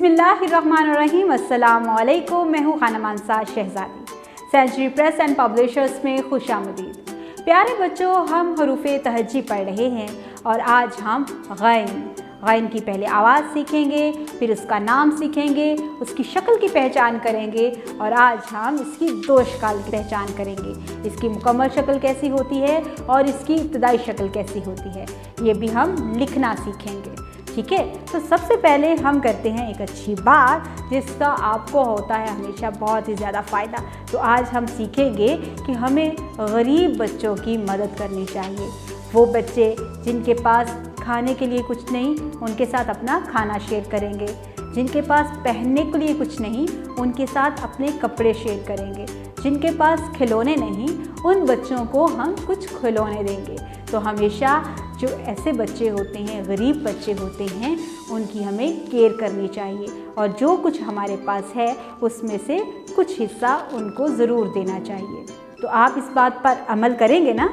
बिस्मिल्लाहिर्रहमानिर्रहीम। अस्सलामुअलैकुम। मैं हूँ Khanam Ansar Shahzadi. Century Press and Publishers में खुशामदीद। प्यारे बच्चों, हम हरूफ़े तहज्जी पढ़ रहे हैं और आज हम गैन की पहले आवाज़ सीखेंगे, फिर उसका नाम सीखेंगे, उसकी शक्ल की पहचान करेंगे और आज हम इसकी दो शक्ल की पहचान करेंगे। इसकी मुकम्मल शक्ल कैसी होती है और इसकी इब्तदाई शक्ल कैसी होती है, ये भी हम लिखना सीखेंगे। ठीक है, तो सबसे पहले हम करते हैं एक अच्छी बात जिसका आपको होता है हमेशा बहुत ही ज़्यादा फ़ायदा। तो आज हम सीखेंगे कि हमें गरीब बच्चों की मदद करनी चाहिए। वो बच्चे जिनके पास खाने के लिए कुछ नहीं, उनके साथ अपना खाना शेयर करेंगे। जिनके पास पहनने के लिए कुछ नहीं, उनके साथ अपने कपड़े शेयर करेंगे। जिनके पास खिलौने नहीं, उन बच्चों को हम कुछ खिलौने देंगे। तो हमेशा जो ऐसे बच्चे होते हैं, गरीब बच्चे होते हैं, उनकी हमें केयर करनी चाहिए और जो कुछ हमारे पास है उसमें से कुछ हिस्सा उनको ज़रूर देना चाहिए। तो आप इस बात पर अमल करेंगे ना?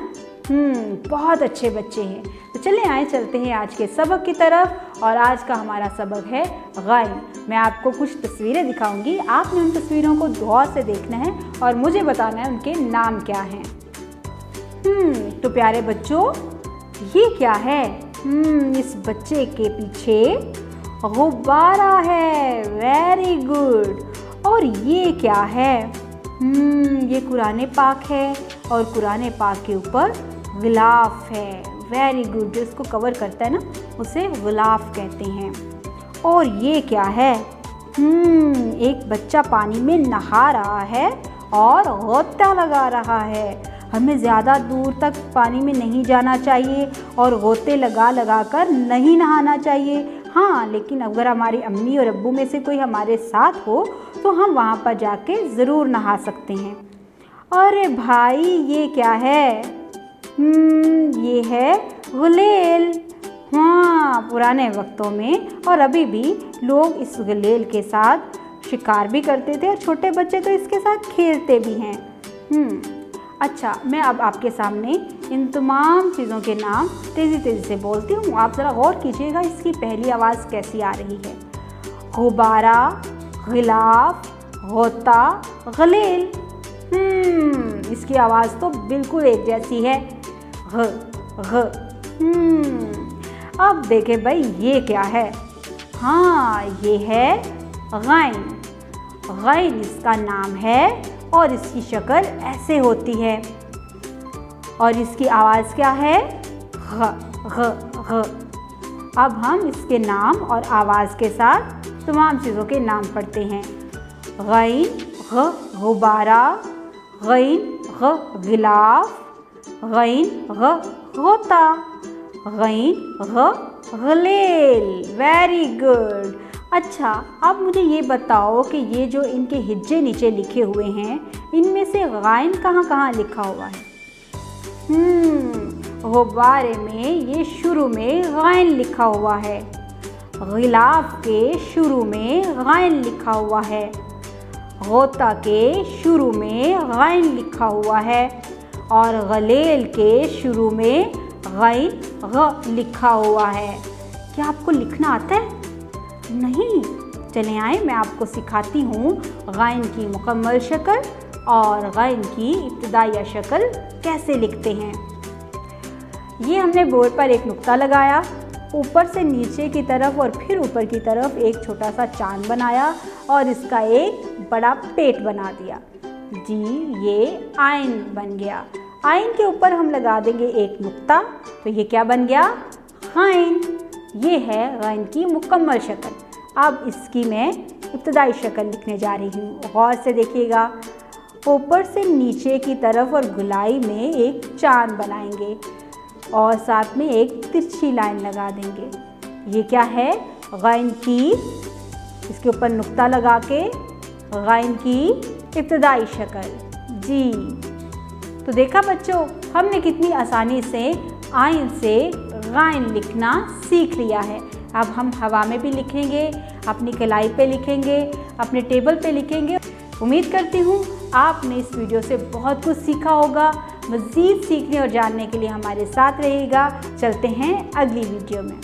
बहुत अच्छे बच्चे हैं। तो चलें आए चलते हैं आज के सबक की तरफ। और आज का हमारा सबक है गैन। मैं आपको कुछ तस्वीरें दिखाऊंगी, आपने उन तस्वीरों को गौर से देखना है और मुझे बताना है उनके नाम क्या हैं। तो प्यारे बच्चों, ये क्या है? इस बच्चे के पीछे गुब्बारा है। Very good. और ये क्या है? ये कुरान पाक है और कुरान पाक के ऊपर गिलाफ है। Very good. जो इसको कवर करता है ना, उसे गिलाफ कहते हैं। और ये क्या है? एक बच्चा पानी में नहा रहा है और गोता लगा रहा है। हमें ज़्यादा दूर तक पानी में नहीं जाना चाहिए और गोते लगा कर नहीं नहाना चाहिए। हाँ, लेकिन अगर हमारी अम्मी और अब्बू में से कोई हमारे साथ हो तो हम वहाँ पर जाके ज़रूर नहा सकते हैं। अरे भाई, ये क्या है? ये है गुलेल। हाँ, पुराने वक्तों में और अभी भी लोग इस गुलेल के साथ शिकार भी करते थे और छोटे बच्चे तो इसके साथ खेलते भी हैं। अच्छा, मैं अब आपके सामने इन तमाम चीज़ों के नाम तेज़ी से बोलती हूँ। आप ज़रा गौर कीजिएगा इसकी पहली आवाज़ कैसी आ रही है। गुब्बारा, गिलाफ, गोता, गलेल। इसकी आवाज़ तो बिल्कुल एक जैसी है, घ घ। अब देखें भाई, ये क्या है? हाँ, ये है गैन। गैन इसका नाम है और इसकी शक्ल ऐसे होती है। और इसकी आवाज़ क्या है? घ घ घ। अब हम इसके नाम और आवाज़ के साथ तमाम चीज़ों के नाम पढ़ते हैं। गैन घ गुब्बारा, गैन घ गिलाफ, गैन घ गोता, गैन घ गलेल। Very good. अच्छा, अब मुझे ये बताओ कि ये जो इनके हिज्जे नीचे लिखे हुए हैं, इनमें से गैन कहाँ लिखा हुआ है? गुब्बारे में ये शुरू में गैन लिखा हुआ है। गिलाफ के शुरू में गैन लिखा हुआ है। गोता के शुरू में गैन लिखा हुआ है और गलेल के शुरू में गैन घ लिखा हुआ है। क्या आपको लिखना आता है? नहीं? चले आए, मैं आपको सिखाती हूँ गैन की मुकम्मल शक्ल और गैन की इब्तिदाई शक्ल कैसे लिखते हैं। ये हमने बोर्ड पर एक नुक्ता लगाया, ऊपर से नीचे की तरफ और फिर ऊपर की तरफ एक छोटा सा चांद बनाया और इसका एक बड़ा पेट बना दिया। जी, ये आइन बन गया। आइन के ऊपर हम लगा देंगे एक नुक्ता, तो ये क्या बन गया? गैन। ये है गैन की मुकम्मल शक्ल। अब इसकी मैं इब्तिदाई शक्ल लिखने जा रही हूँ। गौर से देखिएगा, ऊपर से नीचे की तरफ और गुलाई में एक चांद बनाएंगे और साथ में एक तिरछी लाइन लगा देंगे। ये क्या है? गैन की, इसके ऊपर नुक्ता लगा के गैन की इब्तिदाई शक्ल। जी, तो देखा बच्चों, हमने कितनी आसानी से आइन से गैन लिखना सीख लिया है। अब हम हवा में भी लिखेंगे, अपनी कलाई पे लिखेंगे, अपने टेबल पे लिखेंगे। उम्मीद करती हूँ आपने इस वीडियो से बहुत कुछ सीखा होगा। मज़ीद सीखने और जानने के लिए हमारे साथ रहिएगा। चलते हैं अगली वीडियो में।